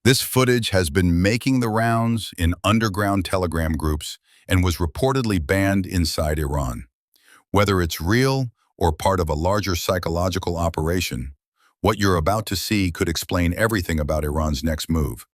This footage has been making the rounds in underground telegram groups and was reportedly banned inside Iran. Whether it's real or part of a larger psychological operation, what you're about to see could explain everything about Iran's next move.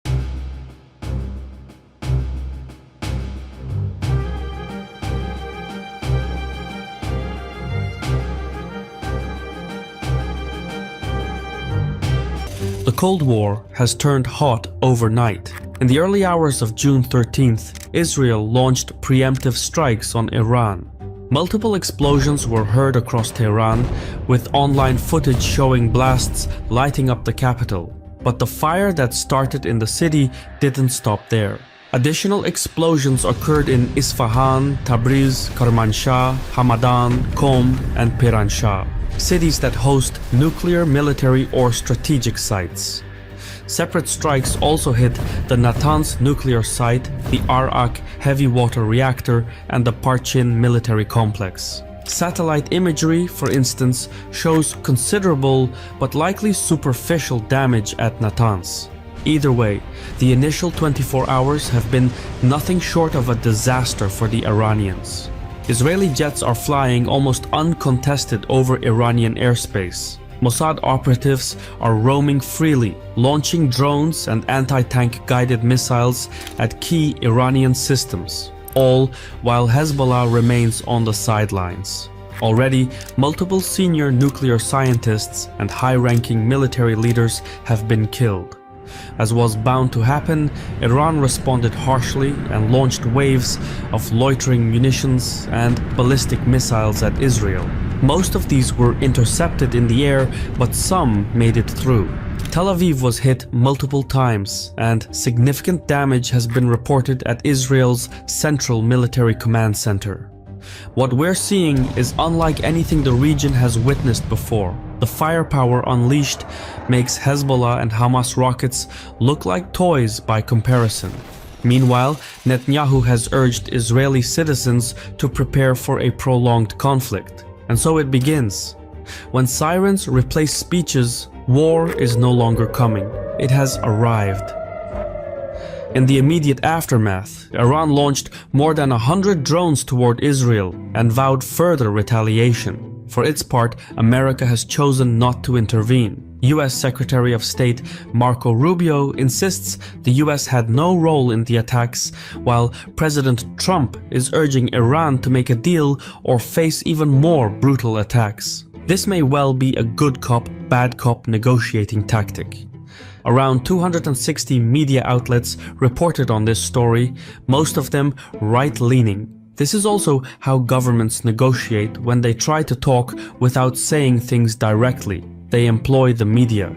The Cold War has turned hot overnight. In the early hours of June 13th, Israel launched preemptive strikes on Iran. Multiple explosions were heard across Tehran, with online footage showing blasts lighting up the capital. But the fire that started in the city didn't stop there. Additional explosions occurred in Isfahan, Tabriz, Kermanshah, Hamadan, Qom, and Piranshah, cities that host nuclear, military, or strategic sites. Separate strikes also hit the Natanz nuclear site, the Arak heavy water reactor, and the Parchin military complex. Satellite imagery, for instance, shows considerable but likely superficial damage at Natanz. Either way, the initial 24 hours have been nothing short of a disaster for the Iranians. Israeli jets are flying almost uncontested over Iranian airspace. Mossad operatives are roaming freely, launching drones and anti-tank guided missiles at key Iranian systems, all while Hezbollah remains on the sidelines. Already, multiple senior nuclear scientists and high-ranking military leaders have been killed. As was bound to happen, Iran responded harshly and launched waves of loitering munitions and ballistic missiles at Israel. Most of these were intercepted in the air, but some made it through. Tel Aviv was hit multiple times, and significant damage has been reported at Israel's Central Military Command Center. What we're seeing is unlike anything the region has witnessed before. The firepower unleashed makes Hezbollah and Hamas rockets look like toys by comparison. Meanwhile, Netanyahu has urged Israeli citizens to prepare for a prolonged conflict. And so it begins. When sirens replace speeches, war is no longer coming. It has arrived. In the immediate aftermath, Iran launched more than 100 drones toward Israel and vowed further retaliation. For its part, America has chosen not to intervene. US Secretary of State Marco Rubio insists the US had no role in the attacks, while President Trump is urging Iran to make a deal or face even more brutal attacks. This may well be a good cop, bad cop negotiating tactic. Around 260 media outlets reported on this story, most of them right-leaning. This is also how governments negotiate when they try to talk without saying things directly. They employ the media.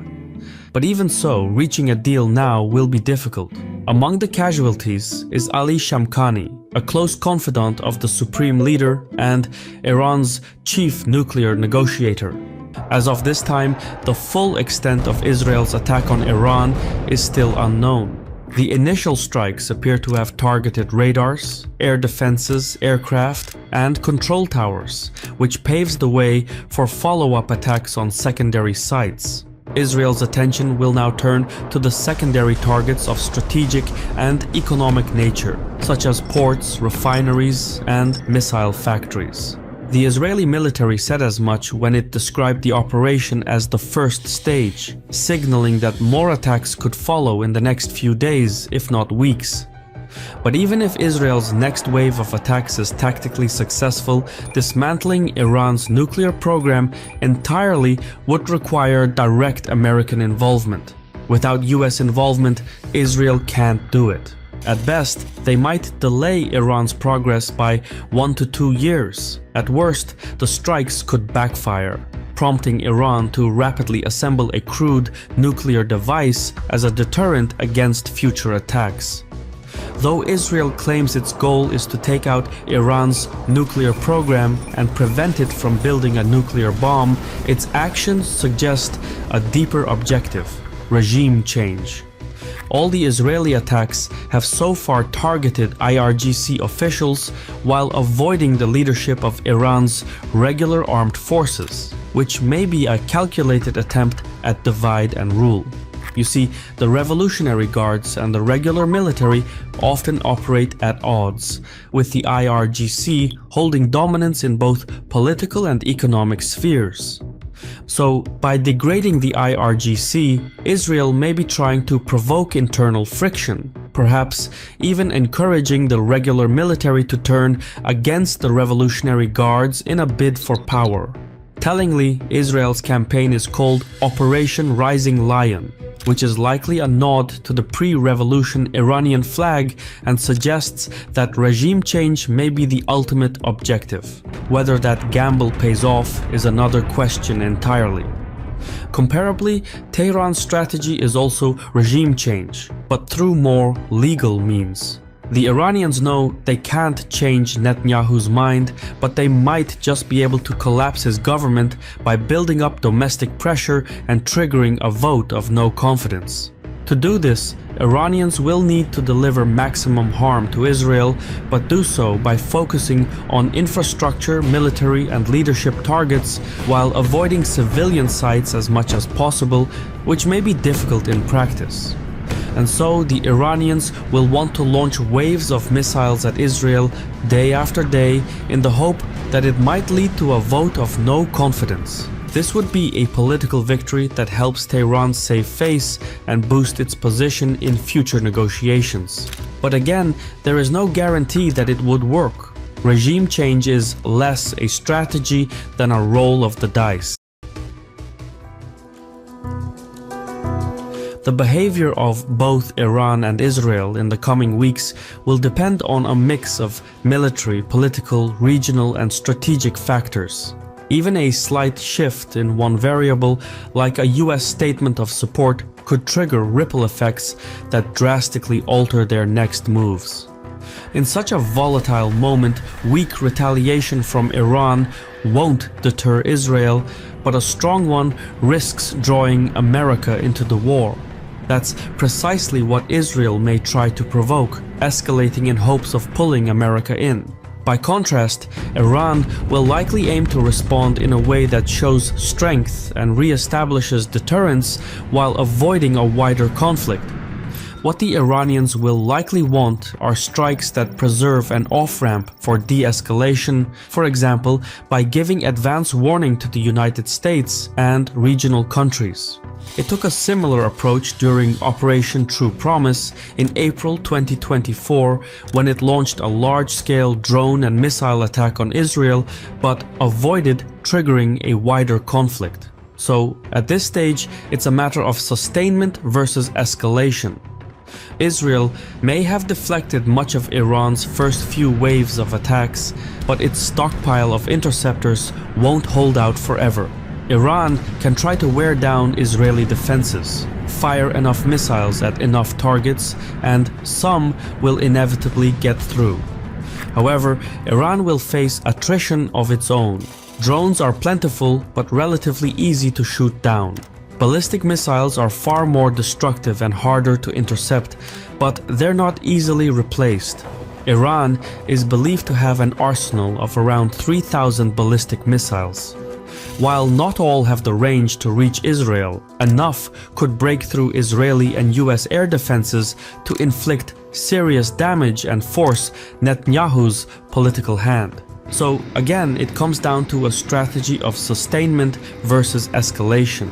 But even so, reaching a deal now will be difficult. Among the casualties is Ali Shamkhani, a close confidant of the supreme leader and Iran's chief nuclear negotiator. As of this time, the full extent of Israel's attack on Iran is still unknown. The initial strikes appear to have targeted radars, air defenses, aircraft, and control towers, which paves the way for follow-up attacks on secondary sites. Israel's attention will now turn to the secondary targets of strategic and economic nature, such as ports, refineries, and missile factories. The Israeli military said as much when it described the operation as the first stage, signaling that more attacks could follow in the next few days, if not weeks. But even if Israel's next wave of attacks is tactically successful, dismantling Iran's nuclear program entirely would require direct American involvement. Without US involvement, Israel can't do it. At best, they might delay Iran's progress by 1 to 2 years. At worst, the strikes could backfire, prompting Iran to rapidly assemble a crude nuclear device as a deterrent against future attacks. Though Israel claims its goal is to take out Iran's nuclear program and prevent it from building a nuclear bomb, its actions suggest a deeper objective: regime change. All the Israeli attacks have so far targeted IRGC officials while avoiding the leadership of Iran's regular armed forces, which may be a calculated attempt at divide and rule. You see, the Revolutionary Guards and the regular military often operate at odds, with the IRGC holding dominance in both political and economic spheres. So, by degrading the IRGC, Israel may be trying to provoke internal friction, perhaps even encouraging the regular military to turn against the Revolutionary Guards in a bid for power. Tellingly, Israel's campaign is called Operation Rising Lion, which is likely a nod to the pre-revolution Iranian flag and suggests that regime change may be the ultimate objective. Whether that gamble pays off is another question entirely. Comparably, Tehran's strategy is also regime change, but through more legal means. The Iranians know they can't change Netanyahu's mind, but they might just be able to collapse his government by building up domestic pressure and triggering a vote of no confidence. To do this, Iranians will need to deliver maximum harm to Israel, but do so by focusing on infrastructure, military, and leadership targets while avoiding civilian sites as much as possible, which may be difficult in practice. And so the Iranians will want to launch waves of missiles at Israel day after day in the hope that it might lead to a vote of no confidence. This would be a political victory that helps Tehran save face and boost its position in future negotiations. But again, there is no guarantee that it would work. Regime change is less a strategy than a roll of the dice. The behavior of both Iran and Israel in the coming weeks will depend on a mix of military, political, regional, and strategic factors. Even a slight shift in one variable, like a US statement of support, could trigger ripple effects that drastically alter their next moves. In such a volatile moment, weak retaliation from Iran won't deter Israel, but a strong one risks drawing America into the war. That's precisely what Israel may try to provoke, escalating in hopes of pulling America in. By contrast, Iran will likely aim to respond in a way that shows strength and re-establishes deterrence while avoiding a wider conflict. What the Iranians will likely want are strikes that preserve an off-ramp for de-escalation, for example, by giving advance warning to the United States and regional countries. It took a similar approach during Operation True Promise in April 2024 when it launched a large-scale drone and missile attack on Israel but avoided triggering a wider conflict. So, at this stage, it's a matter of sustainment versus escalation. Israel may have deflected much of Iran's first few waves of attacks, but its stockpile of interceptors won't hold out forever. Iran can try to wear down Israeli defenses, fire enough missiles at enough targets, and some will inevitably get through. However, Iran will face attrition of its own. Drones are plentiful but relatively easy to shoot down. Ballistic missiles are far more destructive and harder to intercept, but they're not easily replaced. Iran is believed to have an arsenal of around 3,000 ballistic missiles. While not all have the range to reach Israel, enough could break through Israeli and US air defenses to inflict serious damage and force Netanyahu's political hand. So again, it comes down to a strategy of sustainment versus escalation.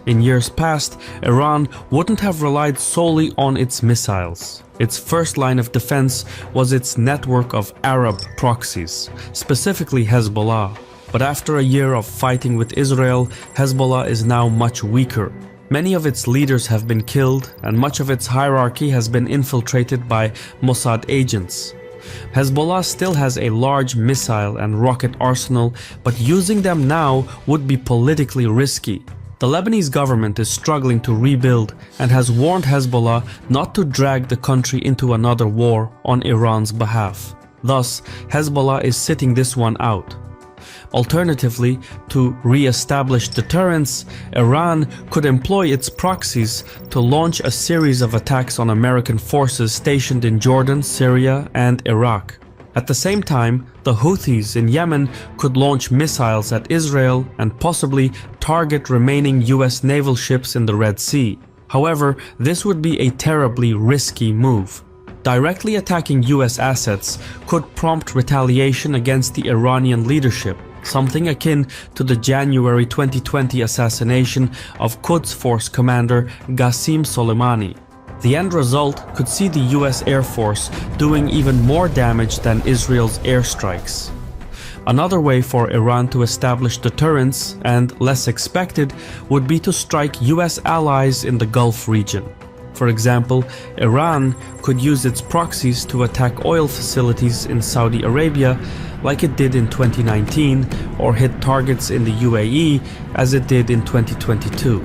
In years past, Iran wouldn't have relied solely on its missiles. Its first line of defense was its network of Arab proxies, specifically Hezbollah. But after a year of fighting with Israel, Hezbollah is now much weaker. Many of its leaders have been killed, and much of its hierarchy has been infiltrated by Mossad agents. Hezbollah still has a large missile and rocket arsenal, but using them now would be politically risky. The Lebanese government is struggling to rebuild and has warned Hezbollah not to drag the country into another war on Iran's behalf. Thus, Hezbollah is sitting this one out. Alternatively, to re-establish deterrence, Iran could employ its proxies to launch a series of attacks on American forces stationed in Jordan, Syria, and Iraq. At the same time, the Houthis in Yemen could launch missiles at Israel and possibly target remaining US naval ships in the Red Sea. However, this would be a terribly risky move. Directly attacking US assets could prompt retaliation against the Iranian leadership, something akin to the January 2020 assassination of Quds Force commander Qasem Soleimani. The end result could see the US Air Force doing even more damage than Israel's airstrikes. Another way for Iran to establish deterrence, and less expected, would be to strike US allies in the Gulf region. For example, Iran could use its proxies to attack oil facilities in Saudi Arabia like it did in 2019, or hit targets in the UAE as it did in 2022.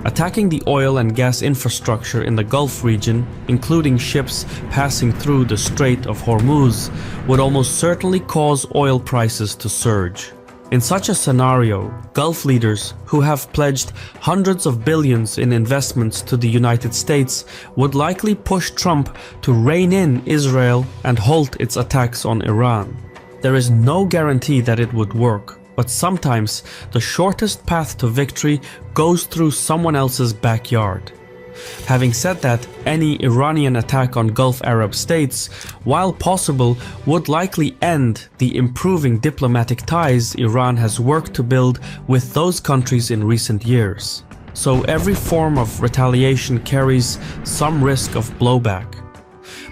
Attacking the oil and gas infrastructure in the Gulf region, including ships passing through the Strait of Hormuz, would almost certainly cause oil prices to surge. In such a scenario, Gulf leaders, who have pledged hundreds of billions in investments to the United States, would likely push Trump to rein in Israel and halt its attacks on Iran. There is no guarantee that it would work, but sometimes the shortest path to victory goes through someone else's backyard. Having said that, any Iranian attack on Gulf Arab states, while possible, would likely end the improving diplomatic ties Iran has worked to build with those countries in recent years. So every form of retaliation carries some risk of blowback.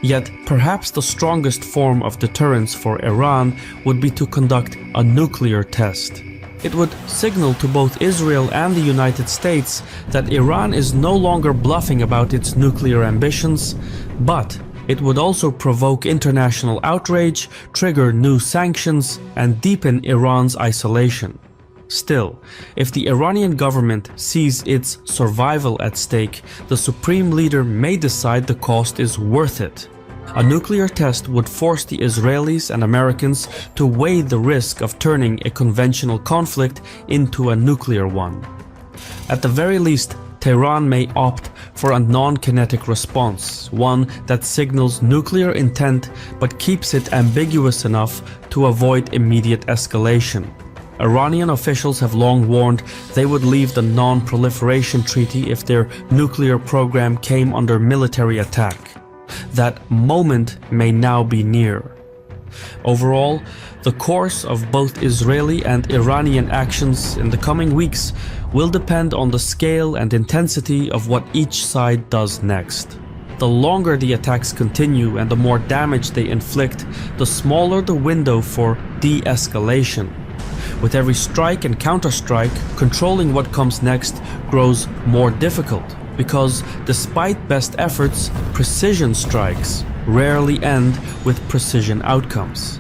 Yet, perhaps the strongest form of deterrence for Iran would be to conduct a nuclear test. It would signal to both Israel and the United States that Iran is no longer bluffing about its nuclear ambitions, but it would also provoke international outrage, trigger new sanctions, and deepen Iran's isolation. Still, if the Iranian government sees its survival at stake, the supreme leader may decide the cost is worth it. A nuclear test would force the Israelis and Americans to weigh the risk of turning a conventional conflict into a nuclear one. At the very least, Tehran may opt for a non-kinetic response, one that signals nuclear intent but keeps it ambiguous enough to avoid immediate escalation. Iranian officials have long warned they would leave the Non-Proliferation Treaty if their nuclear program came under military attack. That moment may now be near. Overall, the course of both Israeli and Iranian actions in the coming weeks will depend on the scale and intensity of what each side does next. The longer the attacks continue and the more damage they inflict, the smaller the window for de-escalation. With every strike and counterstrike, controlling what comes next grows more difficult, because despite best efforts, precision strikes rarely end with precision outcomes.